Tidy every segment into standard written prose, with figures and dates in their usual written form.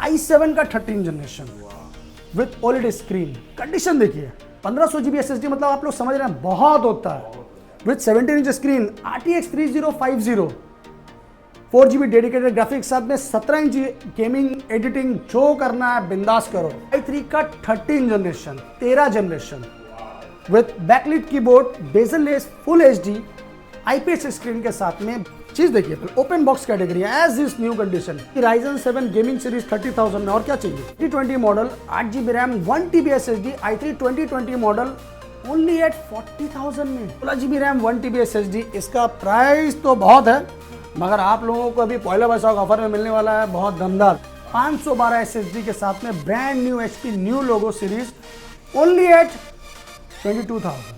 i7 का 13 generation with OLED screen. Condition देखिए, 1500 GB SSD, मतलब आप लोग समझ रहे हैं बहुत होता है। With 17 inch screen, RTX 3050, 4 GB dedicated graphics, साथ में 17 इंच गेमिंग एडिटिंग, जो करना है बिंदास करो। i3 का 13 generation, 13 generation with backlit keyboard, bezelless, full HD IPS screen के साथ में। चीज देखिए, open box category as is new condition. Ryzen 7 gaming series 30,000 में, और क्या चाहिए। 2020 model, 8 GB RAM, 1 TB SSD, i3 2020 model only at 40,000 में। 16 GB रैम, 1 TB SSD। इसका प्राइस तो बहुत है, मगर आप लोगों को अभी पहला बैसाख ऑफर में मिलने वाला है बहुत दमदार। 512 SSD के साथ में brand new HP new logo series only at 22,000।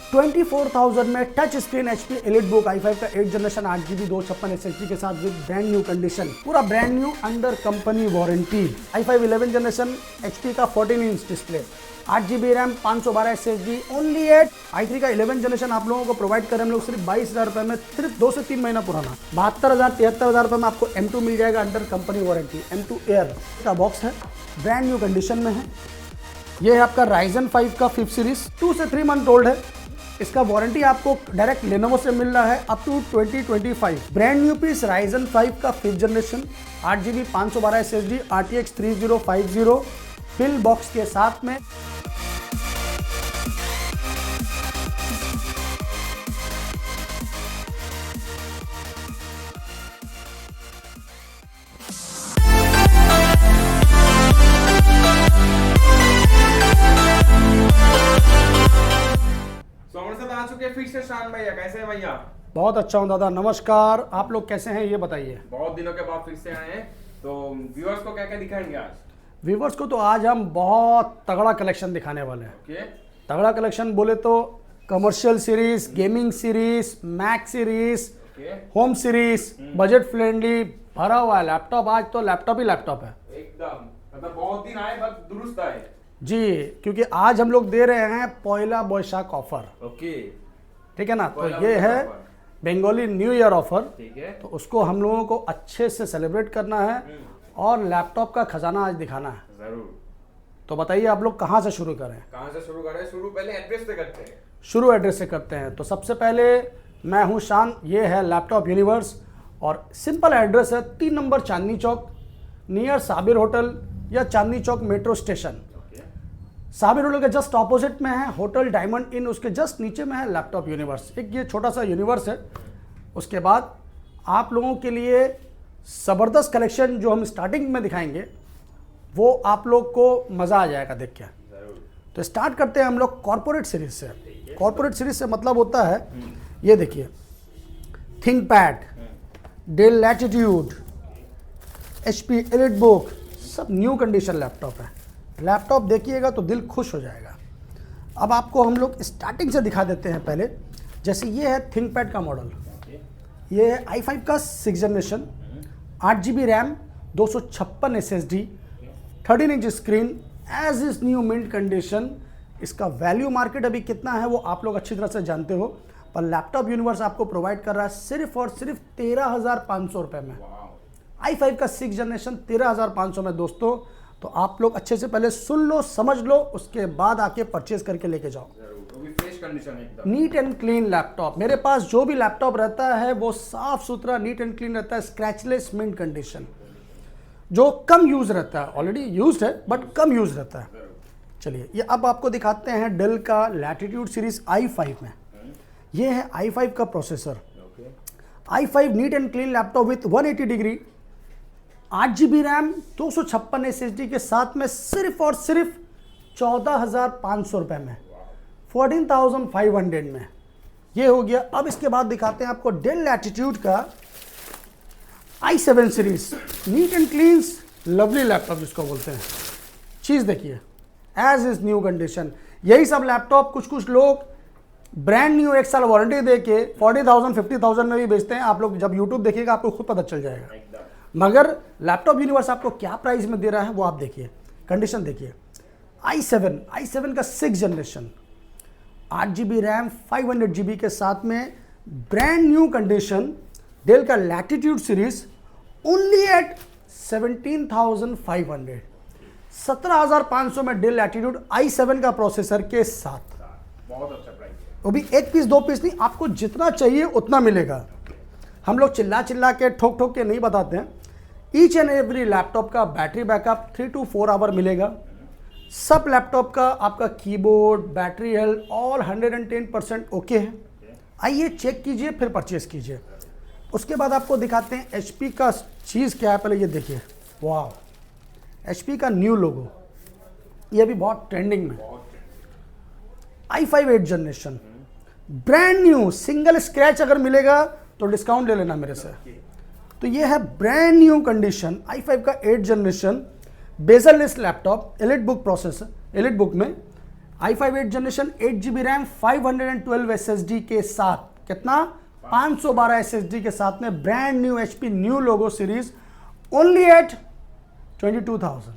24,000 में touch screen HP EliteBook i5 का 8 जनरेशन, 8 GB 256 SSD के साथ विद ब्रांड न्यू कंडीशन, पूरा brand new under company warranty. i5 11 generation, HP का 14 inch display, 8 GB RAM, 512 SSD only at. i3 का 11 generation आप लोगों को प्रोवाइड करें हम लोग सिर्फ 22,000 रुपए में, सिर्फ 2 से 3 महीना पुराना। 72,000 73,000 रुपए में आपको M2 मिल जाएगा under company warranty. M2 air का बॉक्स है, ब्रांड न्यू कंडीशन में है। ये है आपका Ryzen 5 का 5th सीरीज, 2 से 3 मंथ ओल्ड है। इसका वारंटी आपको डायरेक्ट लेनोवो से मिल रहा है up to 2025। Brand new piece Ryzen 5 का 5th generation, 8 GB 512 SSD, RTX 3050 fill box के साथ में। फिर से शान भैया, कैसे हैं भैया? बहुत अच्छा हूँ दादा, नमस्कार। आप लोग कैसे हैं ये बताइए। बहुत दिनों के बाद फिर से आए हैं, तो व्यूअर्स को क्या क्या दिखाएंगे आज? व्यूवर्स को तो आज हम बहुत तगड़ा कलेक्शन दिखाने वाले हैं। ओके। तगड़ा कलेक्शन बोले तो commercial series, gaming series, Mac series, home series, budget friendly भरा हुआ है लैपटॉप। आज तो लैपटॉप ही लैपटॉप है एकदम, मतलब बहुत दिन आए बस दुरुस्त आए जी, क्योंकि आज हम लोग दे रहे हैं पहला बैसाख ऑफर। ओके, ठीक है ना। तो ये है बंगाली न्यू ईयर ऑफर, ठीक है। तो उसको हम लोगों को अच्छे से सेलिब्रेट करना है और लैपटॉप का खजाना आज दिखाना है जरूर। तो बताइए आप लोग कहाँ से शुरू करें। कहाँ से शुरू करें? शुरू पहले एड्रेस से करते हैं। शुरू एड्रेस से करते हैं। तो सबसे पहले मैं हूँ शान, ये है लैपटॉप यूनिवर्स, और सिंपल एड्रेस है 3 number Chandni Chowk, near Sabir hotel या Chandni Chowk metro station. Sabir hotel के जस्ट ऑपोजिट में है होटल डायमंड इन, उसके जस्ट नीचे में है लैपटॉप यूनिवर्स। एक ये छोटा सा यूनिवर्स है। उसके बाद आप लोगों के लिए ज़बरदस्त कलेक्शन जो हम स्टार्टिंग में दिखाएंगे, वो आप लोग को मज़ा आ जाएगा देख के। तो स्टार्ट करते हैं हम लोग कॉर्पोरेट सीरीज से। कॉर्पोरेट सीरीज से मतलब होता है, ये देखिए, ThinkPad, Dell Latitude, HP EliteBook, सब न्यू कंडीशन लैपटॉप है। लैपटॉप देखिएगा तो दिल खुश हो जाएगा। अब आपको हम लोग स्टार्टिंग से दिखा देते हैं पहले। जैसे ये है थिंकपैड का मॉडल, ये है i5 का 6th generation, 8 GB RAM, 256 SSD, 13 inch screen, as is new mint condition. इसका वैल्यू मार्केट अभी कितना है वो आप लोग अच्छी तरह से जानते हो, पर लैपटॉप यूनिवर्स आपको प्रोवाइड कर रहा है सिर्फ और सिर्फ 13,500 रुपये में। i5 का 6th जनरेशन 13,500 में दोस्तों। तो आप लोग अच्छे से पहले सुन लो, समझ लो, उसके बाद आके परचेज करके लेके जाओ। फ्रेश कंडीशन एकदम, नीट एंड क्लीन लैपटॉप। मेरे पास जो भी लैपटॉप रहता है वो साफ सुथरा, नीट एंड क्लीन रहता है, स्क्रैचलेस मिंट कंडीशन, जो कम यूज रहता है। ऑलरेडी यूज्ड है बट कम यूज रहता है। चलिए, ये अब आपको दिखाते हैं डेल का लैटिट्यूड सीरीज i5 में। ये है i5 का processor, i5 neat and clean laptop with 180 degree, 8 GB RAM, 256 SSD के साथ में सिर्फ और सिर्फ 14,500 रुपये में, 14,500 में। ये हो गया। अब इसके बाद दिखाते हैं आपको डेल लैटिट्यूड का i7 series, neat and clean lovely laptop जिसको बोलते हैं। चीज़ देखिए, एज इज न्यू कंडीशन। यही सब लैपटॉप कुछ कुछ लोग ब्रांड न्यू 1 साल वारंटी दे के 40,000 50,000 में भी बेचते हैं। आप लोग जब यूट्यूब देखिएगा आपको खुद पता चल जाएगा। मगर लैपटॉप यूनिवर्स आपको क्या प्राइस में दे रहा है वो आप देखिए, कंडीशन देखिए। i7 का 6th generation, 8 GB RAM, 500 GB के साथ में ब्रांड न्यू कंडीशन, डेल का लैटिट्यूड सीरीज ओनली एट 17,500, 17,500 में डेल लैटिट्यूड i7 का प्रोसेसर के साथ। बहुत अच्छा प्राइस है। वो भी एक पीस दो पीस नहीं, आपको जितना चाहिए उतना मिलेगा। हम लोग चिल्ला चिल्ला के ठोक ठोक के नहीं बताते हैं। ईच एंड एवरी लैपटॉप का बैटरी बैकअप 3 to 4 आवर मिलेगा। सब लैपटॉप का आपका keyboard, battery health all 110% okay है। आइए चेक कीजिए फिर परचेस कीजिए। उसके बाद आपको दिखाते हैं HP का चीज़ क्या है। पहले ये देखिए, वाह, HP का न्यू लोगो, ये भी बहुत ट्रेंडिंग में। i5 8th generation brand new, single scratch अगर मिलेगा तो डिस्काउंट ले लेना मेरे से। तो ये है ब्रांड न्यू कंडीशन i5 का 8th generation bezel-less laptop, elite book processor, elite book में i5 8th generation 8GB RAM 512 SSD के साथ। कितना? 512 SSD के साथ में brand new HP new logo series, only at 22,000,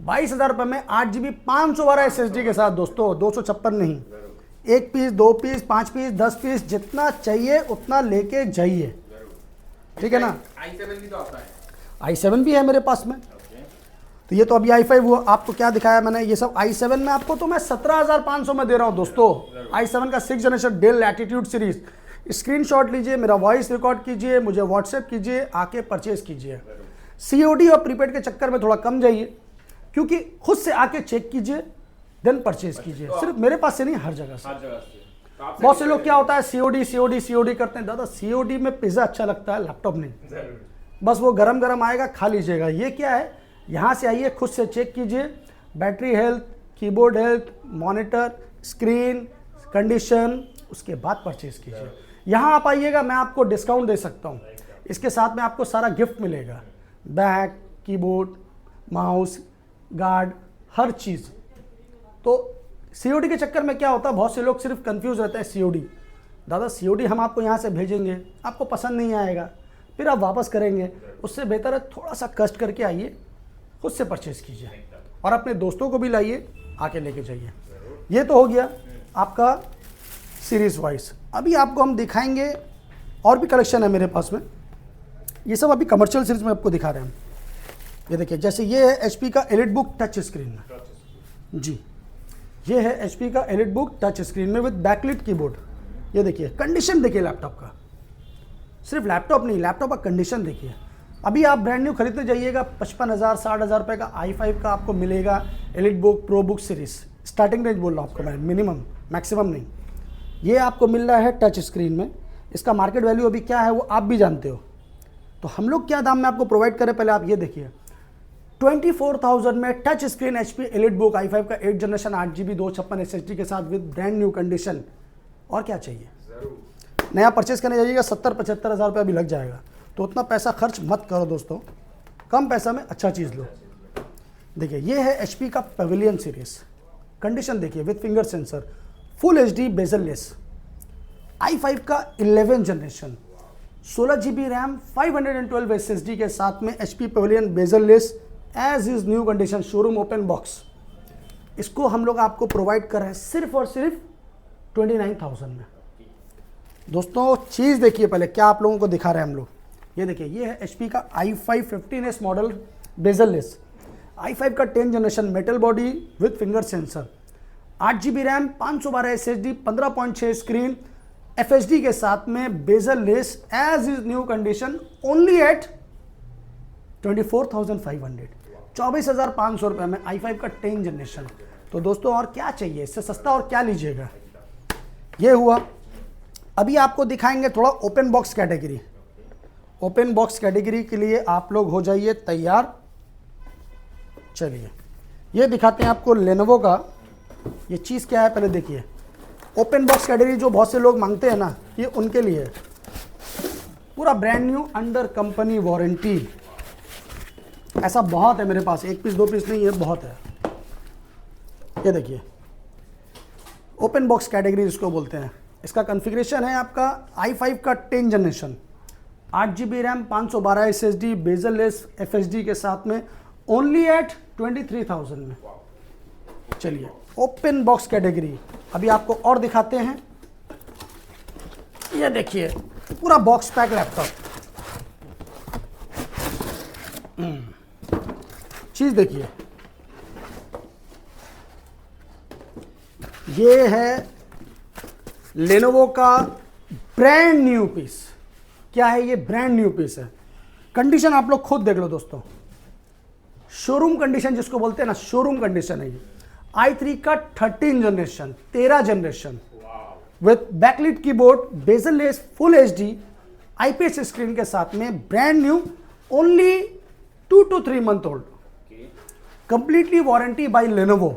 22,000 रुपये में 8GB 512 SSD के साथ दोस्तों। 256 नहीं, एक पीस, दो पीस, 5 पीस, 10 पीस, जितना चाहिए उतना लेके जाइए, ठीक है ना। i7 भी तो आता है। i7 भी है मेरे पास में। तो ये तो अभी i5 हुआ, आपको क्या दिखाया मैंने, ये सब i7 में आपको तो मैं 17,500 में दे रहा हूँ दोस्तों। i7 का 6th generation Dell Latitude series. Screenshot लीजिए, मेरा वॉइस रिकॉर्ड कीजिए, मुझे व्हाट्सएप कीजिए, आके परचेज कीजिए। COD और प्रीपेड के चक्कर में थोड़ा कम जाइए, क्योंकि खुद से आके चेक कीजिए देन परचेज कीजिए। सिर्फ मेरे पास से नहीं, हर जगह से। बहुत से लोग क्या होता है COD करते हैं। दादा COD में पिज़्ज़ा अच्छा लगता है, लैपटॉप नहीं। बस वो गरम गरम आएगा, खा लीजिएगा। ये क्या है, यहाँ से आइए, खुद से चेक कीजिए, battery health, keyboard health, monitor, screen condition, उसके बाद परचेज कीजिए। यहाँ आप आइएगा, मैं आपको डिस्काउंट दे सकता हूँ। इसके साथ में आपको सारा गिफ्ट मिलेगा, बैग, कीबोर्ड, माउस, गार्ड, हर चीज़। तो COD के चक्कर में क्या होता है, बहुत से लोग सिर्फ कंफ्यूज रहते हैं। COD, दादा COD हम आपको यहाँ से भेजेंगे, आपको पसंद नहीं आएगा, फिर आप वापस करेंगे। उससे बेहतर है थोड़ा सा कष्ट करके आइए, खुद से परचेज कीजिए और अपने दोस्तों को भी लाइए, आके लेके जाइए। ये तो हो गया आपका सीरीज वाइज। अभी आपको हम दिखाएंगे, और भी कलेक्शन है मेरे पास में। ये सब अभी कमर्शियल सीरीज में आपको दिखा रहे हैं। ये देखिए, जैसे ये है HP का एलिट बुक टच स्क्रीन में जी, ये है HP का एलिट बुक टच स्क्रीन में विद बैकलिट कीबोर्ड। ये देखिए कंडीशन, देखिए लैपटॉप का, सिर्फ लैपटॉप नहीं, लैपटॉप का कंडीशन देखिए। अभी आप ब्रांड न्यू खरीदने जाइएगा, 55,000 60,000 रुपये का i5 का आपको मिलेगा elite book pro book series. Starting range बोल रहा हूँ आपको मैं, मिनिमम, मैक्सिमम नहीं। ये आपको मिल रहा है टच स्क्रीन में। इसका मार्केट वैल्यू अभी क्या है वो आप भी जानते हो। तो हम लोग क्या दाम में आपको प्रोवाइड करें, पहले आप ये देखिए। 24,000 में touch screen HP elite book i5 का 8th जनरेशन 8GB 256 SSD के साथ विद ब्रांड न्यू कंडीशन। और क्या चाहिए, नया परचेज करने जाइएगा 70-75,000 रुपये अभी लग जाएगा। तो उतना पैसा खर्च मत करो दोस्तों, कम पैसा में अच्छा चीज़ लो। देखिए ये है HP का पेविलियन सीरीज। कंडीशन देखिए, with finger sensor, full HD bezel-less, i5 का 11th generation 16GB RAM 512 SSD के साथ में HP Pavilion bezelless as is new condition, showroom open box. इसको हम लोग आपको प्रोवाइड कर रहे हैं सिर्फ और सिर्फ 29,000 में। दोस्तों चीज़ देखिए, पहले क्या आप लोगों को दिखा रहे हैं हम लोग। ये देखिए, ये है HP का i5 15S model bezel-less, i5 का 10th generation metal body with finger sensor, 8GB RAM 512 SSD 15.6 screen FHD के साथ में bezelless as is new condition, only at 24,500, 24,500 रुपये में i5 का 10th जनरेशन। तो दोस्तों और क्या चाहिए, इससे सस्ता और क्या लीजिएगा। ये हुआ। अभी आपको दिखाएंगे थोड़ा open box category. Open box category के लिए आप लोग हो जाइए तैयार। चलिए ये दिखाते हैं आपको लेनोवो का। ये चीज़ क्या है पहले देखिए। ओपन बॉक्स कैटेगरी जो बहुत से लोग मांगते हैं ना, ये उनके लिए है। पूरा brand new under company warranty. ऐसा बहुत है मेरे पास, एक पीस दो पीस नहीं, ये बहुत है। ये देखिए ओपन बॉक्स कैटेगरी इसको बोलते हैं। इसका कॉन्फ़िगरेशन है आपका i5 का 10th generation, 8GB RAM 512 SSD bezel-less FHD के साथ में, ओनली एट 23,000 में। चलिए ओपन बॉक्स कैटेगरी अभी आपको और दिखाते हैं। ये देखिए पूरा बॉक्स पैक लैपटॉप। चीज देखिए, ये है लेनोवो का ब्रांड न्यू पीस। क्या है ये? ब्रांड न्यू पीस है। कंडीशन आप लोग खुद देख लो दोस्तों, शोरूम कंडीशन जिसको बोलते हैं ना, शोरूम कंडीशन है ये। i3 का 13 generation, 13 generation with backlit keyboard, bezel less, full HD, IPS screen के साथ में, brand new, only 2 to 3 month old, completely warranty by Lenovo.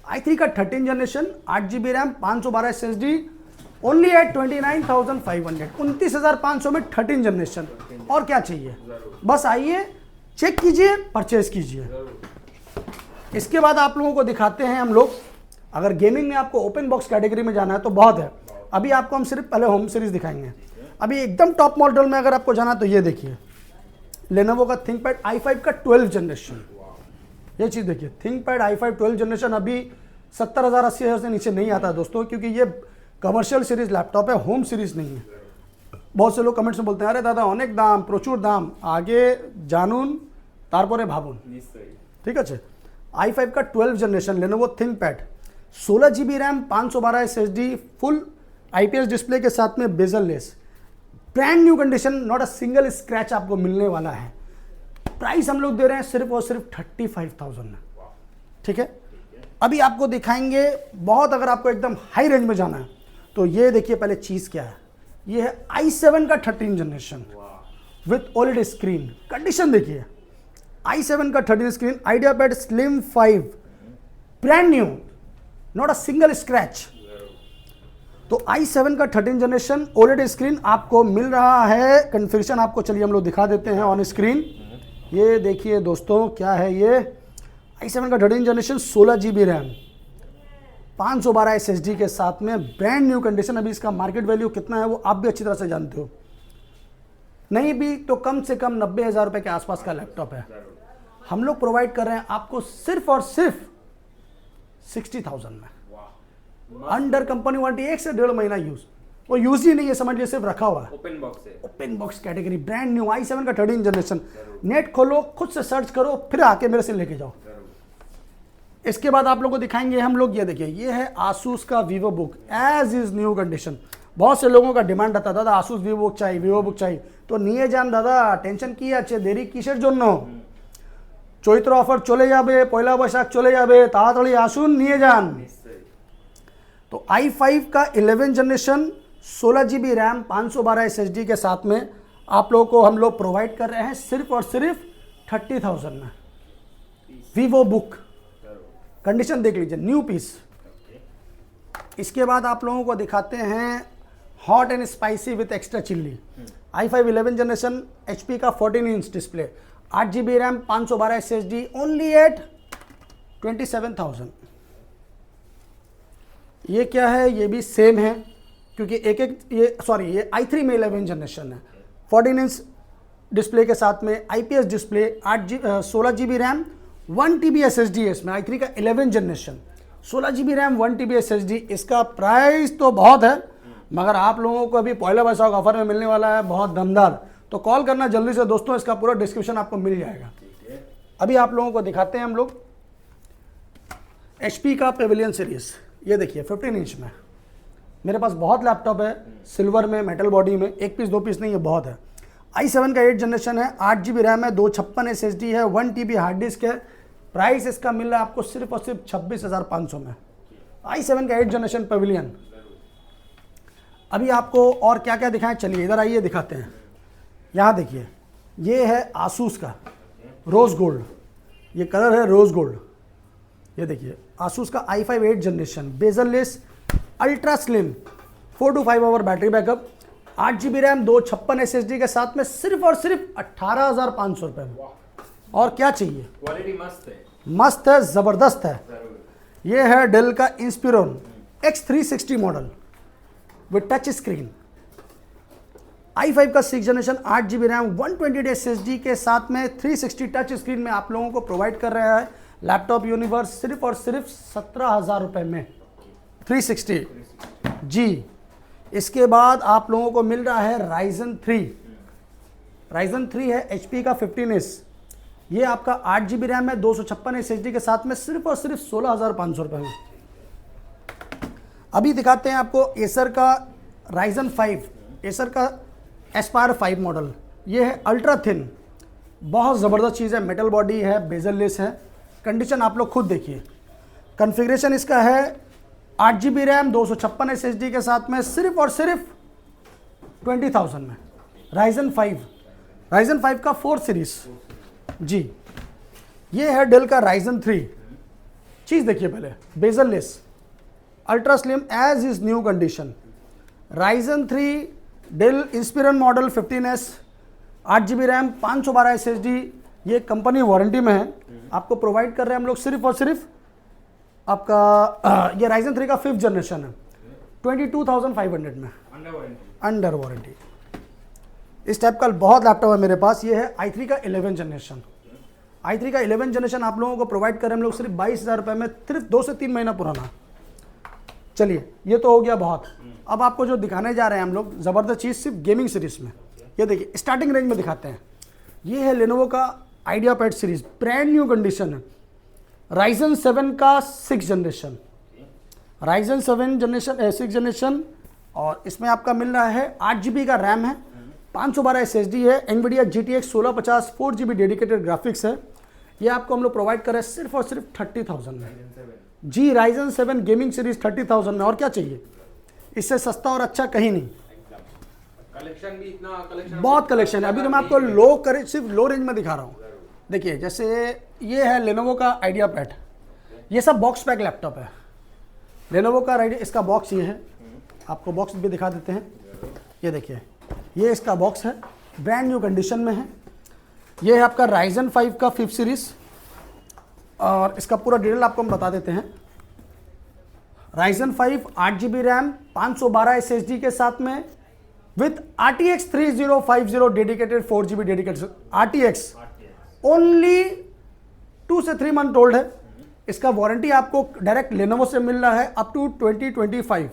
i3 का 13 generation, 8GB RAM, 512 SSD, only at 29,500, 29,500 में 13 generation. और क्या चाहिए? बस आइए, चेक कीजिए, परचेज कीजिए। इसके बाद आप लोगों को दिखाते हैं हम लोग, अगर गेमिंग में आपको ओपन बॉक्स कैटेगरी में जाना है तो बहुत है। अभी आपको हम सिर्फ पहले होम सीरीज दिखाएंगे। अभी एकदम टॉप मॉडल में अगर आपको जाना है तो ये देखिए, लेनोवो का थिंकपैड i5 का 12 जनरेशन। ये चीज़ देखिए, थिंकपैड i5 12 जनरेशन अभी 70,000 80,000 से नीचे नहीं आता है दोस्तों, क्योंकि ये कमर्शियल सीरीज लैपटॉप है, होम सीरीज नहीं है। बहुत से लोग कमेंट्स में बोलते हैं, अरे दादा अनेक दाम, प्रचुर दाम, आगे जानून तारपरे भाबुन। ठीक है, i5 का 12 generation Lenovo ThinkPad, 16GB RAM, 512 SSD, full IPS display के साथ में, bezel less, brand new condition, not a single scratch आपको मिलने वाला है। प्राइस हम लोग दे रहे हैं सिर्फ और सिर्फ 35,000 में। ठीक है, अभी आपको दिखाएंगे बहुत, अगर आपको एकदम हाई रेंज में जाना है तो ये देखिए, पहले चीज़ क्या है, ये है i7 का 13 generation with OLED screen. Condition देखिए, i7 का 13 screen, IdeaPad slim 5, brand new, not a single scratch. तो i7 का 13 जनरेशन OLED स्क्रीन आपको मिल रहा है। कन्फिगरेशन आपको चलिए हम लोग दिखा देते हैं ऑन स्क्रीन। ये देखिए दोस्तों, क्या है ये, i7 का 13 जनरेशन, 16GB रैम, 512 SSD के साथ में, ब्रांड न्यू कंडीशन। अभी इसका मार्केट वैल्यू कितना है वो आप भी अच्छी तरह से जानते हो, नहीं भी तो कम से कम 90,000 रुपये के आसपास का लैपटॉप है। हम लोग प्रोवाइड कर रहे हैं आपको सिर्फ और सिर्फ 60,000 में, अंडर कंपनी वारंटी, 1 से 1.5 महीना यूज, वो यूज ही नहीं है, समझ लीजिए सिर्फ रखा हुआ है। ओपन बॉक्स है, open box category, brand new i7 का 13 जनरेशन। नेट खोलो, खुद से सर्च करो, फिर आके मेरे से लेके जाओ। इसके बाद आप लोगों को दिखाएंगे हम लोग, ये देखिए, ये है आसूस का VivoBook, as is new condition. बहुत से लोगों का डिमांड आता, दादा आसूस वीवो बुक चाहिए, वीवो बुक चाहिए, तो নিয়ে যান দাদা, টেনশন কি আছে, দেরি কিসের জন্য? চৈত্র অফার চলে যাবে, পয়লা বৈশাখ চলে যাবে, তাড়াতাড়ি আসুন, নিয়ে যান। तो i5 का 11 जनरेशन, 16GB रैम, 512 SSD के साथ में आप लोगों को हम लोग प्रोवाइड कर रहे हैं सिर्फ और सिर्फ 30,000 में। वीवो बुक, कंडीशन देख लीजिए, न्यू पीस। इसके बाद आप लोगों को दिखाते हैं hot and spicy with extra chilli, i5 11 generation, HP का 14 inch display, 8GB RAM, 512 SSD, only at 27,000। ये क्या है? ये भी सेम है, क्योंकि ये i3 में 11 जनरेशन है, 14 इंच डिस्प्ले के साथ में, IPS display, 16GB RAM, 1TB SSD है इसमें। i3 का 11 generation, 16GB RAM, 1TB SSD। इसका प्राइस तो बहुत है, मगर आप लोगों को अभी पहला वैसाख ऑफर में मिलने वाला है, बहुत दमदार। तो कॉल करना जल्दी से दोस्तों, इसका पूरा डिस्क्रिप्शन आपको मिल जाएगा। अभी आप लोगों को दिखाते हैं हम लोग HP का पेविलियन सीरीज। ये देखिए 15 इंच में, मेरे पास बहुत लैपटॉप है, सिल्वर में, मेटल बॉडी में, 1 पीस 2 पीस नहीं है, बहुत है। i7 का 8 जनरेशन है, 8GB रैम है, 256 SSD है, 1TB हार्ड डिस्क है। प्राइस इसका मिल रहा है आपको सिर्फ और सिर्फ 26,500 में, i7 का 8 जनरेशन पेविलियन। अभी आपको और क्या क्या दिखाएं, चलिए इधर आइए दिखाते हैं। यहाँ देखिए, ये है आसूस का रोज गोल्ड, ये कलर है रोज गोल्ड। ये देखिए आसूस का i5 8 generation, bezel less, ultra slim, 4 to 5 hour battery backup, 8GB RAM, 256 SSD के साथ में, सिर्फ और सिर्फ 18,500 रुपये में। और क्या चाहिए? क्वालिटी मस्त है, मस्त है, ज़बरदस्त है। ये है डेल का Inspiron X360 model with touch screen, i5 का 6 जनरेशन, 8GB रैम, 128 SSD के साथ में, 360 टच स्क्रीन में आप लोगों को प्रोवाइड कर रहा है लैपटॉप यूनिवर्स सिर्फ और सिर्फ 17,000 रुपये में, 360 जी। इसके बाद आप लोगों को मिल रहा है Ryzen 3 है HP का 15 इंच, ये आपका 8 GB रैम है, 256 SSD के साथ में, सिर्फ और सिर्फ 16,500 रुपये में। अभी दिखाते हैं आपको एसर का Ryzen 5, एसर का एस्पायर 5 मॉडल। ये है अल्ट्रा थिन, बहुत ज़बरदस्त चीज़ है, मेटल बॉडी है, बेजल लेस है, कंडीशन आप लोग खुद देखिए। कॉन्फ़िगरेशन इसका है 8 GB रैम, 256 SSD के साथ में, सिर्फ और सिर्फ 20,000 में। Ryzen 5 का 4 सीरीज जी। ये है डेल का Ryzen 3, चीज़ देखिए पहले, bezel less, ultra slim edge is new condition. Ryzen 3 Dell Inspiron model 15S, 8 GB RAM, 512 SSD, ये कंपनी वारंटी में है, आपको प्रोवाइड कर रहे हैं हम लोग सिर्फ और सिर्फ आपका ये Ryzen 3 का 5th जनरेशन है, 22,500 में, अंडर वारंटी। इस टाइप का बहुत लैपटॉप है मेरे पास। ये है i3 का 11 जनरेशन। i3 का 11 जनरेशन आप लोगों को प्रोवाइड कर रहे हैं हम लोग सिर्फ 22,000 रुपये में, सिर्फ 2 से 3 महीना पुराना। चलिए, ये तो हो गया बहुत। अब आपको जो दिखाने जा रहे हैं हम लोग ज़बरदस्त चीज़, सिर्फ गेमिंग सीरीज में। ये देखिए, स्टार्टिंग रेंज में दिखाते हैं। ये है लेनोवो का idea pad series, brand new condition है। Ryzen 7 का 6 जनरेशन, Ryzen 7 जनरेशन 6 जनरेशन, और इसमें आपका मिल रहा है 8 GB का रैम है, 512 SSD है, NVIDIA GTX 1650 4 GB dedicated graphics है। ये आपको हम लोग प्रोवाइड कर रहे हैं सिर्फ और सिर्फ 30,000 में जी। Ryzen 7 गेमिंग सीरीज 30,000 में, और क्या चाहिए इससे सस्ता और अच्छा कहीं नहीं। कलेक्शन भी इतना, कलेक्शन बहुत कलेक्शन है। अभी तो मैं आपको लो करे सिर्फ लो रेंज में दिखा रहा हूँ। देखिए, जैसे ये है लेनोवो का आइडिया पैड, ये सब बॉक्स पैक लैपटॉप है। लेनोवो का इसका बॉक्स ये है, आपको बॉक्स भी दिखा देते हैं। ये देखिए, ये इसका बॉक्स है, ब्रांड न्यू कंडीशन में है। ये है आपका Ryzen 5 का 5th सीरीज, और इसका पूरा डिटेल आपको हम बता देते हैं। Ryzen 5 8 GB रैम, 512 SSD के साथ में, with RTX 3050 dedicated 4 GB dedicated RTX, only 2 से 3 मंथ ओल्ड है। इसका वारंटी आपको डायरेक्ट लेनोवो से मिल रहा है अप टू 2025,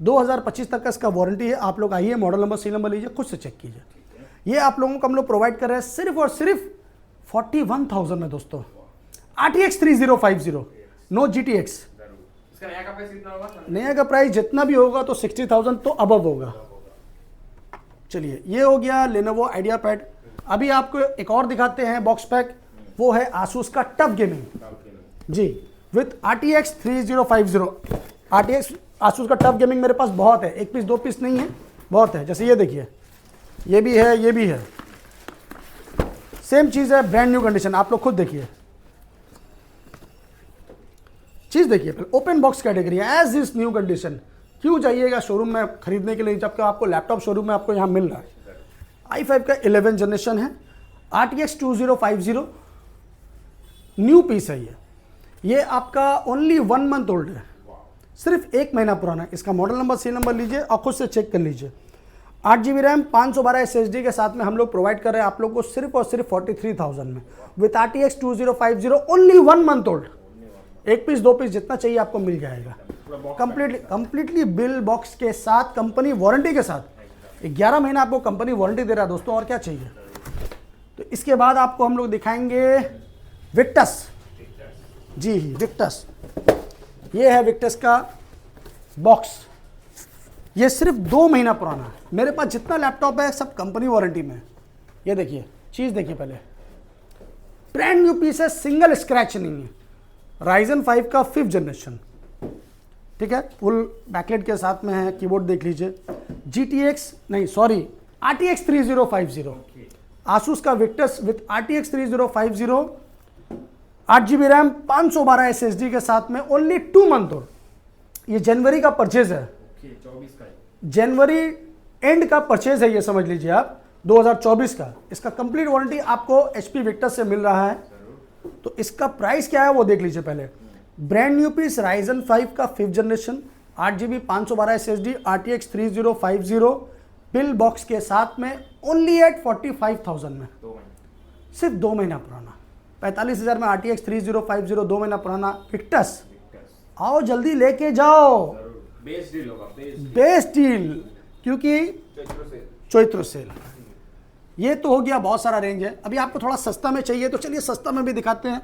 2025 तक का इसका वारंटी है। आप लोग आइए, मॉडल नंबर सी नंबर लीजिए, खुद से चेक कीजिए। ये आप लोगों को हम लोग प्रोवाइड कर रहे हैं सिर्फ और सिर्फ 41,000 में दोस्तों। RTX 3050, no GTX। इसका नया का प्राइस कितना होगा? नया का प्राइस जितना भी होगा तो 60,000 तो अबव होगा। चलिए, ये हो गया लेनोवो आइडिया पैड। अभी आपको एक और दिखाते हैं बॉक्स पैक, वो है आसूस का टफ गेमिंग जी, विथ RTX 3050। RTX आसूस का टफ गेमिंग मेरे पास बहुत है, 1 पीस 2 पीस नहीं है, बहुत है। जैसे ये देखिए, ये भी है, ये भी है, सेम चीज़ है, ब्रांड न्यू कंडीशन। आप लोग खुद देखिए, चीज़ देखिए, ओपन बॉक्स कैटेगरी है, एज इज न्यू कंडीशन। क्यों जाइएगा शोरूम में खरीदने के लिए, जबकि आपको लैपटॉप शोरूम में आपको यहाँ मिल रहा है। i5 का 11 जनरेशन है, RTX 2050 न्यू पीस है। ये आपका ओनली 1 मंथ ओल्ड है, सिर्फ 1 महीना पुराना है। इसका मॉडल नंबर सी नंबर लीजिए और खुद से चेक कर लीजिए। 8 GB रैम, 512 SSD के साथ में हम लोग प्रोवाइड कर रहे हैं आप लोग को सिर्फ और सिर्फ 43,000 में, with RTX 2050, only 1 month old. 1 piece 2 piece जितना चाहिए आपको मिल जाएगा, कंप्लीटली बिल बॉक्स के साथ, कंपनी वारंटी के साथ। 11 महीना आपको कंपनी वारंटी दे रहा है दोस्तों, और क्या चाहिए। तो इसके बाद आपको हम लोग दिखाएंगे विक्टस जी, विक्टस। ये है विक्टस का बॉक्स, ये सिर्फ 2 महीना पुराना है। मेरे पास जितना लैपटॉप है सब कंपनी वारंटी में है। ये देखिए, चीज़ देखिए पहले, ब्रांड न्यू पीस है, सिंगल स्क्रैच नहीं है। Ryzen 5 का 5th जनरेशन, ठीक है, फुल बैकलाइट के साथ में है। कीबोर्ड देख लीजिए, RTX 3050, आसूस का Victus with RTX 3050, 8 GB RAM, 512 SSD के साथ में, ओनली 2 मंथ ओल्ड। ये जनवरी का परचेज है, 24 का, जनवरी एंड का परचेज है, ये समझ लीजिए आप, 2024 का। इसका कंप्लीट वारंटी आपको HP विक्टस से मिल रहा है। तो इसका प्राइस क्या है वो देख लीजिए पहले। ब्रांड न्यू पीस Ryzen 5 का 5th generation, 8 GB 512 SSD, RTX 3050, bill box के साथ में, ओनली एट 45,000 में, सिर्फ 2 महीना पुराना। 45,000 में RTX 3050, 2 महीना पुराना विक्टस। आओ जल्दी लेके जाओ, बेस्ट डील होगा, बेस्ट डील, क्योंकि चैत्र सेल। ये तो हो गया, बहुत सारा रेंज है। अभी आपको थोड़ा सस्ता में चाहिए तो चलिए सस्ता में भी दिखाते हैं।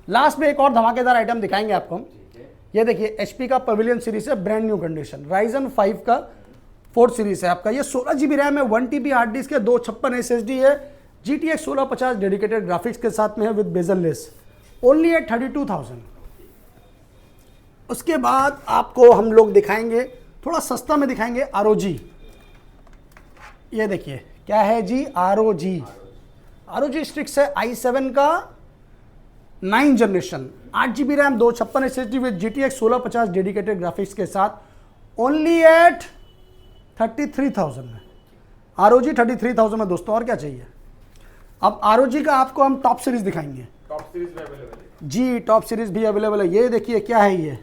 लास्ट में एक और धमाकेदार आइटम दिखाएंगे आपको हम। ये देखिए HP का पवेलियन सीरीज है, ब्रांड न्यू कंडीशन, Ryzen 5 का 4th सीरीज है आपका। ये 16 GB रैम है, 1 TB हार्ड डिस्क है, 256 SSD है, GTX 1650 डेडिकेटेड ग्राफिक्स के साथ में है with bezel less, only at 32,000। उसके बाद आपको हम लोग दिखाएंगे थोड़ा सस्ता में दिखाएंगे ROG। ये देखिए क्या है जी, ROG स्ट्रिक्स है i7 का 9 generation, 8 GB RAM, 256 SSD with GTX 1650 dedicated graphics के साथ, ओनली एट 33,000 में। ROG 33,000 में दोस्तों, और क्या चाहिए। अब ROG का आपको हम टॉप सीरीज दिखाएंगे। टॉप सीरीज में अवेलेबल है जी, टॉप सीरीज भी अवेलेबल है। ये देखिए क्या है, ये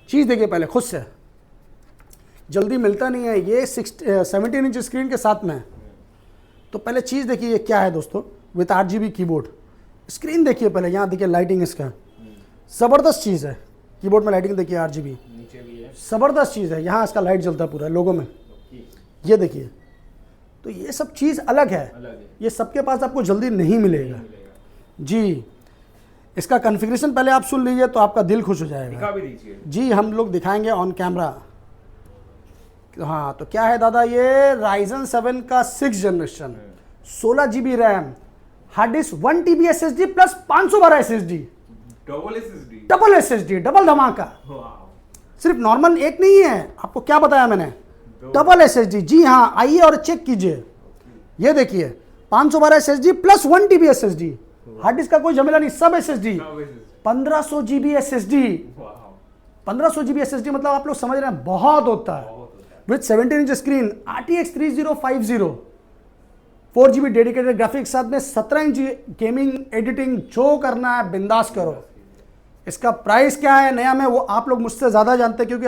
चीज़ देखिए पहले खुद से, जल्दी मिलता नहीं है ये। 17 इंच स्क्रीन के साथ में है। तो पहले चीज़ देखिए ये क्या है दोस्तों, विथ 8 GB कीबोर्ड। स्क्रीन देखिए पहले, यहाँ देखिए लाइटिंग इसका ज़बरदस्त चीज़ है। कीबोर्ड में लाइटिंग देखिए 8 GB, नीचे भी है, ज़बरदस्त चीज़ है। यहाँ इसका लाइट जलता है पूरा लोगों में, ये देखिए। तो ये सब चीज़ अलग है, ये सबके पास आपको जल्दी नहीं मिलेगा जी। इसका कॉन्फ़िगरेशन पहले आप सुन लीजिए तो आपका दिल खुश हो जाएगा। दिखा भी दीजिए जी, हम लोग दिखाएंगे ऑन कैमरा। हाँ, तो क्या है दादा, ये Ryzen 7 का 6 generation, 16 GB RAM, hard disk 1 TB SSD plus 512 SSD, double SSD, double धमाका। सिर्फ नॉर्मल एक नहीं है, आपको क्या बताया मैंने, डबल SSD। जी हाँ, आइए और चेक कीजिए। ये देखिए 512 SSD plus 1 TB SSD, hard disk का कोई झमेला नहीं, सब SSD, 1500 GB SSD। 1500 GB SSD मतलब आप लोग समझ रहे हैं, बहुत होता है। With 17 inch screen, RTX 3050, 4 GB dedicated graphics साथ में, 17 इंच गेमिंग एडिटिंग, जो करना है बिंदास करो। इसका प्राइस क्या है नया में, वो आप लोग मुझसे ज़्यादा जानते हैं, क्योंकि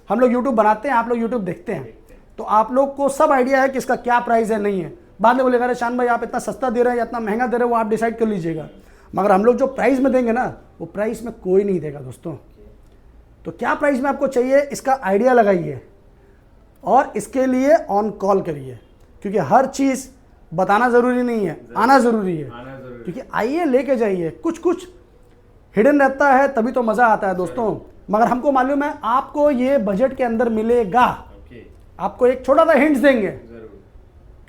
हम लोग यूट्यूब बनाते हैं, आप लोग यूट्यूब देखते हैं, तो आप लोग को सब आइडिया है कि इसका क्या प्राइस है, नहीं है। बाद में बोलेगा अरे शान भाई आप इतना सस्ता दे रहे हैं या इतना महंगा दे रहे हैं, वो आप डिसाइड कर लीजिएगा। मगर हम लोग जो प्राइस में देंगे ना, वो प्राइस में कोई नहीं देगा दोस्तों। तो क्या प्राइस में आपको चाहिए, इसका आइडिया लगाइए और इसके लिए ऑन कॉल करिए, क्योंकि हर चीज़ बताना ज़रूरी नहीं है, आना ज़रूरी है। क्योंकि आइए लेके जाइए, कुछ हिडन रहता है तभी तो मज़ा आता है दोस्तों। मगर हमको मालूम है आपको ये बजट के अंदर मिलेगा। आपको एक छोटा सा हिंट्स देंगे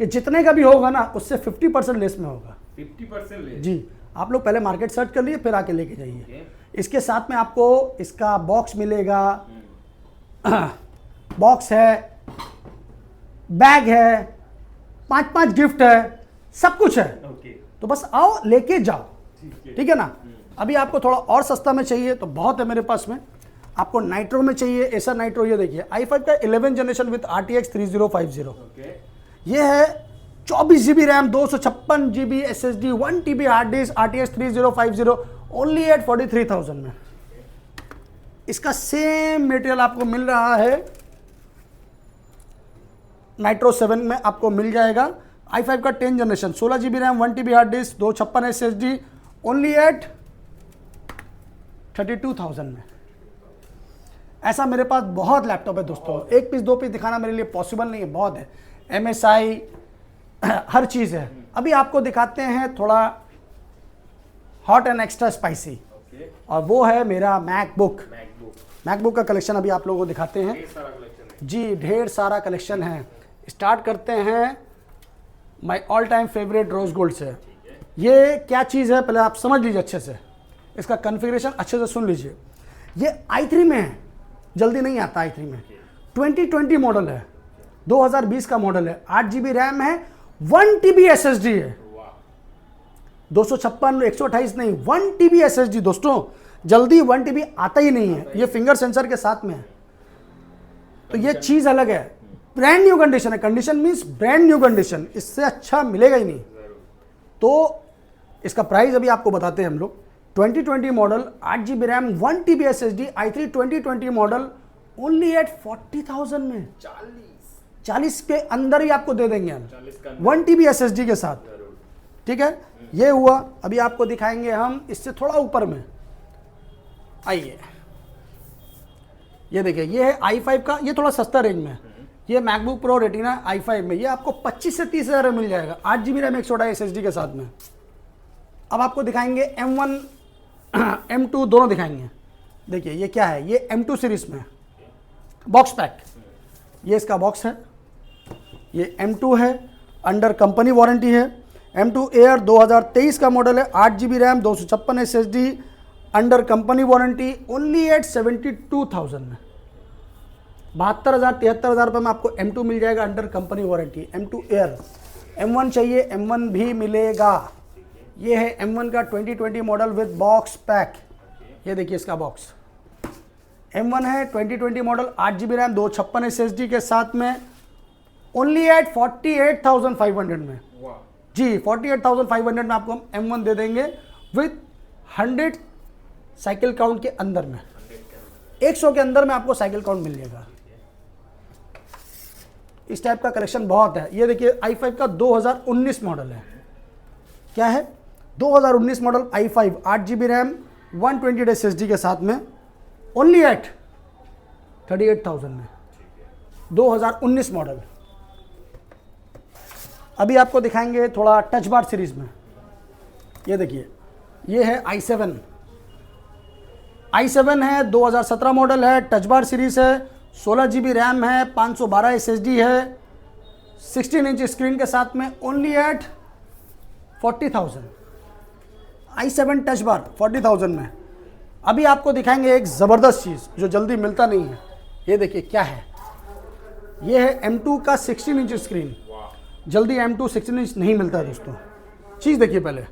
कि जितने का भी होगा ना, उससे 50% लेस में होगा। 50% लेस जी, आप लोग पहले मार्केट सर्च कर लिए, फिर आके लेके जाइए। इसके साथ में आपको इसका बॉक्स मिलेगा, बॉक्स है, बैग है, 5 गिफ्ट है, सब कुछ है। तो बस आओ लेके जाओ, ठीक है ना। अभी आपको थोड़ा और सस्ता में चाहिए तो बहुत है मेरे पास में। आपको नाइट्रो में चाहिए, एसर नाइट्रो, ये देखिए i5 का 11 जनरेशन विथ RTX 3050। ये है 24 GB RAM, 256 GB SSD, 1 TB hard disk, RTX 3050, only at 43,000 में। इसका सेम मटेरियल आपको मिल रहा है नाइट्रो 7 में, आपको मिल जाएगा। i5 का 10 generation, 16 GB RAM, 1 TB hard disk, 256 SSD, only at 32,000 में। ऐसा मेरे पास बहुत लैपटॉप है दोस्तों, एक पीस दो पीस दिखाना मेरे लिए पॉसिबल नहीं है, बहुत है। MSI हर चीज़ है। अभी आपको दिखाते हैं थोड़ा हॉट एंड एक्स्ट्रा स्पाइसी, और वो है मेरा मैकबुक का कलेक्शन। अभी आप लोगों को दिखाते हैं जी, ढेर सारा कलेक्शन है। स्टार्ट करते हैं my all time favourite rose gold से। ये क्या चीज़ है पहले आप समझ लीजिए अच्छे से, इसका कॉन्फ़िगरेशन अच्छे से सुन लीजिए। ये i3 में है, जल्दी नहीं आता i3 में। 2020 मॉडल है, 2020 का मॉडल है, 8 GB रैम है, 1 TB SSD है, 256 128 नहीं, 1 TB SSD दोस्तों। जल्दी 1 TB आता ही नहीं है, ये फिंगर सेंसर के साथ में है। तो ये चीज़ अलग है, ब्रांड न्यू कंडीशन है। Condition means brand new condition, इससे अच्छा मिलेगा ही नहीं। तो इसका प्राइस अभी आपको बताते हैं हम लोग। 2020 model, 8 GB RAM, 1 TB SSD, i3 2020 model, only at 40,000 में। 40 के अंदर ही आपको दे देंगे हम, 1 TB SSD के साथ, ठीक है। ये हुआ। अभी आपको दिखाएंगे हम इससे थोड़ा ऊपर में, आइए। ये देखिए, ये है i5 का, ये थोड़ा सस्ता रेंज में है। ये मैकबुक प्रो रेटिना i5 में ये आपको 25 से 30 हज़ार में मिल जाएगा, 8 GB रैम 128 SSD के साथ में। अब आपको दिखाएंगे M1 M2 दोनों दिखाएंगे। देखिए ये क्या है, ये M2 सीरीज में बॉक्स पैक, ये इसका बॉक्स है, ये M2 है, अंडर कंपनी वारंटी है। M2 Air 2023 का मॉडल है, 8 GB RAM 256 SSD, under company warranty, only at 72,000 में। 72,000 73,000 रुपये में आपको M2 मिल जाएगा under company warranty. M2 Air, M1 चाहिए M1 भी मिलेगा। ये है M1 का 2020 मॉडल विद बॉक्स पैक, ये देखिए इसका बॉक्स। M1 है 2020 मॉडल, 8 GB रैम 256 SSD के साथ में, ओनली एट 48,500 में। जी 48,500 में आपको हम M1 दे देंगे विद 100 साइकिल काउंट के अंदर में, 100 के अंदर में आपको साइकिल काउंट मिल जाएगा। इस टाइप का कलेक्शन बहुत है। ये देखिए i5 का 2019 मॉडल है, क्या है 2019 model i5, 8 GB RAM 128 SSD के साथ में, ओनली एट 38,000 में, 2019 मॉडल। अभी आपको दिखाएंगे थोड़ा टच बार सीरीज में। ये देखिए ये है i7 है, 2017 मॉडल है, टच बार सीरीज है, 16 GB रैम है, 512 SSD है, 16 इंच स्क्रीन के साथ में, only at 40,000। i7 touch bar 40,000 में। अभी आपको दिखाएंगे एक ज़बरदस्त चीज़ जो जल्दी मिलता नहीं है। ये देखिए क्या है, ये है M2 का 16 इंच स्क्रीन। जल्दी M2 16 इंच नहीं मिलता है दोस्तों। चीज़ देखिए पहले,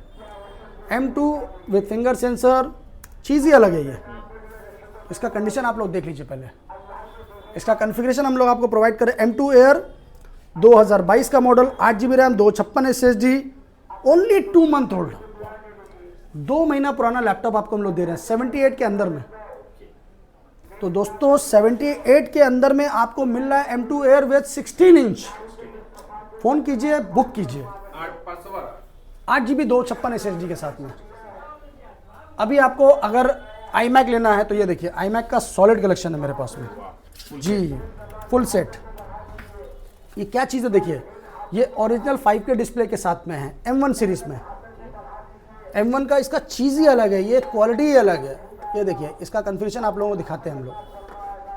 M2 विद फिंगर सेंसर, चीज़ ही अलग है ये। इसका कंडीशन आप लोग देख लीजिए पहले। इसका कॉन्फ़िगरेशन हम लोग आपको प्रोवाइड करें। M2 Air 2022 का model, 8 GB RAM 256 SSD, only 2 month old, 2 महीना पुराना लैपटॉप आपको हम लोग दे रहे हैं 78 के अंदर में। तो दोस्तों 78 के अंदर में आपको मिल रहा है M2 Air with 16 inch. Phone कीजिए, बुक कीजिए, 8 GB 256 SSD के साथ में। अभी आपको अगर iMac लेना है तो ये देखिए iMac का सॉलिड कलेक्शन है मेरे पास में जी, फुल सेट। ये क्या चीज़ है देखिए, ये ओरिजिनल 5K डिस्प्ले के साथ में है M1 सीरीज में। M1 का इसका चीज़ ही अलग है, ये क्वालिटी ही अलग है। ये देखिए इसका कन्फिगरेशन आप लोगों को दिखाते हैं हम लोग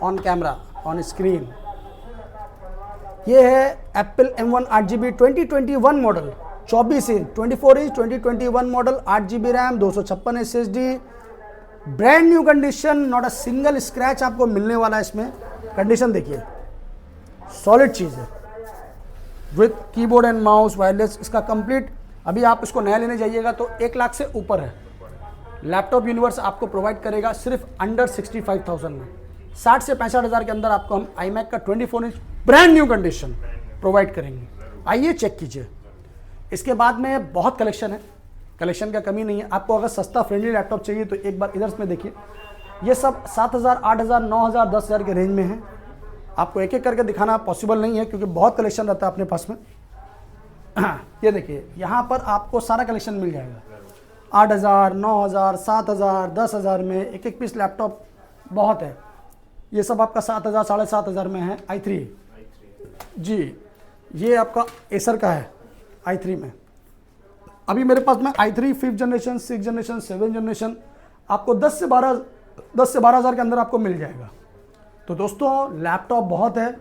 ऑन कैमरा, ऑन स्क्रीन। ये है Apple M1 8 GB 2021 model, 24 inch 24 inch 2021 model, 8 GB RAM 256 SSD, brand new condition, not a single scratch आपको मिलने वाला है इसमें। कंडीशन देखिए, सॉलिड चीज़ है with keyboard and mouse, wireless, इसका कंप्लीट। अभी आप इसको नया लेने जाइएगा तो 1 लाख से ऊपर है। लैपटॉप यूनिवर्स आपको प्रोवाइड करेगा सिर्फ अंडर 65,000 में। 60 से 65 हज़ार के अंदर आपको हम iMac का 24 inch brand new condition provide करेंगे। आइए चेक कीजिए। इसके बाद में बहुत कलेक्शन है, कलेक्शन का कमी नहीं है। आपको अगर सस्ता फ्रेंडली लैपटॉप चाहिए तो एक बार इधर में देखिए, ये सब 7,000 8,000 9,000 10,000 के रेंज में है। आपको एक एक करके दिखाना पॉसिबल नहीं है क्योंकि बहुत कलेक्शन रहता है अपने पास में। ये देखिए यहाँ पर आपको सारा कलेक्शन मिल जाएगा, 8,000 9,000 7,000 10,000 में एक एक पीस लैपटॉप बहुत है। ये सब आपका 7,000 7,500 में है i3 जी। ये आपका एसर का है i3 में। अभी मेरे पास में i3 5th generation 6th generation 7th generation आपको 10 से 12 हज़ार के अंदर आपको मिल जाएगा। तो दोस्तों लैपटॉप बहुत है,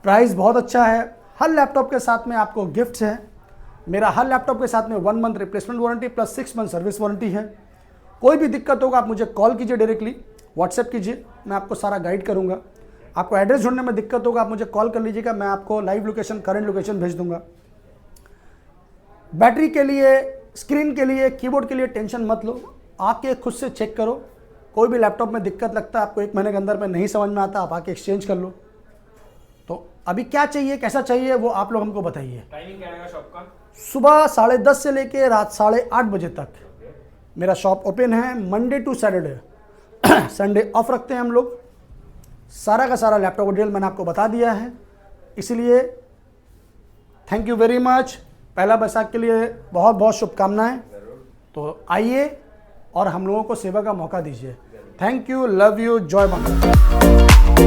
प्राइस बहुत अच्छा है। हर लैपटॉप के साथ में आपको गिफ्ट्स है। मेरा हर लैपटॉप के साथ में 1 month replacement warranty plus 6 month service warranty है। कोई भी दिक्कत होगा आप मुझे कॉल कीजिए, डायरेक्टली व्हाट्सएप कीजिए, मैं आपको सारा गाइड करूंगा। आपको एड्रेस ढूंढने में दिक्कत होगा आप मुझे कॉल कर लीजिएगा, मैं आपको लाइव लोकेशन करंट लोकेशन भेज दूंगा। बैटरी के लिए, स्क्रीन के लिए, कीबोर्ड के लिए टेंशन मत लो, आके खुद से चेक करो। कोई भी लैपटॉप में दिक्कत लगता है आपको 1 महीने के अंदर में नहीं समझ में आता, आप आके एक्सचेंज कर लो। तो अभी क्या चाहिए, कैसा चाहिए, वो आप लोग हमको बताइए। टाइमिंग क्या रहेगा शॉप का? सुबह 10:30 से लेके रात 8:30 बजे तक मेरा शॉप ओपन है, Monday to Saturday. Sunday off रखते हैं हम लोग। सारा का सारा लैपटॉप का डिटेल मैंने आपको बता दिया है, इसलिए थैंक यू वेरी मच। पहला बैसाख के लिए बहुत बहुत शुभकामनाएं। तो आइए और हम लोगों को सेवा का मौका दीजिए। थैंक यू, लव यू, जय बांग्ला।